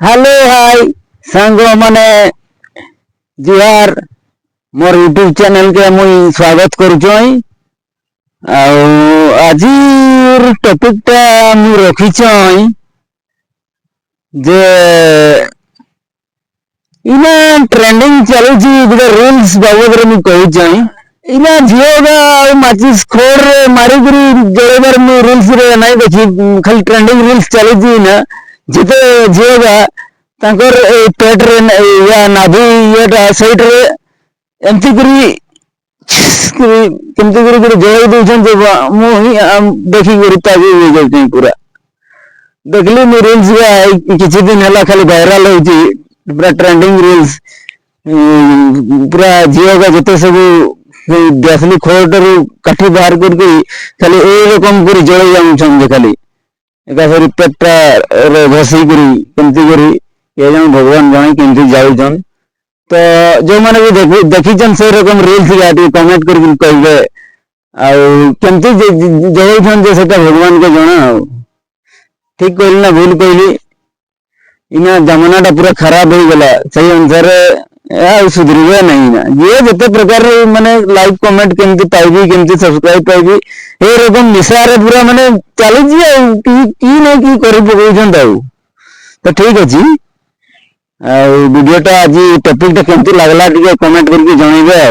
Hello hi सांग माने जुहार मोर YouTube channel के मुई स्वागत करुछई। आज टॉपिक टा मु रखिछई जे इना ट्रेंडिंग चलुची गुडे रील्स बाबद रे मु कहउछई। इना झियोगा माचिस खोर मारी गुरी जळेबर मु रील्स रे नाही देखि खाली ट्रेंडिंग रील्स चलुची ना जेते झियोगा तांकर पेट रे या नाभि येटा साइड रे एमती करी केमती करी जळै दउछन जे मु देखि करी तागी हो जाउछई। पूरा देखली मु रील्स रे किछि दिन हला खाली वायरल होउची पूरा ट्रेंडिंग रील्स। पूरा झियोगा जते सब देखली खोटरू काठी बाहर करके खाली ए रकम करी जळै जाउछन जे खाली एका फेरी पेटटा रे घसी करी केमती करी ये जन भगवान जाने केमती जाउछन। तो जो माने भी देखिछन से रकम रील्स गाटी कमेंट करके कहबे आ केमती जळैछन जे सेटा भगवान के जणा। ठीक कहली ना भूल कहली? इना जमानाटा पूरा खराब हो गला सही अनुसार सुधरबे नहीं ना ये जते प्रकार माने लाइक कमेंट केमती पाइबी केमती सब्सक्राइब पाइबी ए रकम निशारे पूरा माने चली जी की नहीं की करी पकउछन ताऊ। तो ठीक अछि वीडियोटा आज टॉपिक टा केमती लागला टिके कमेंट करके जणैबे।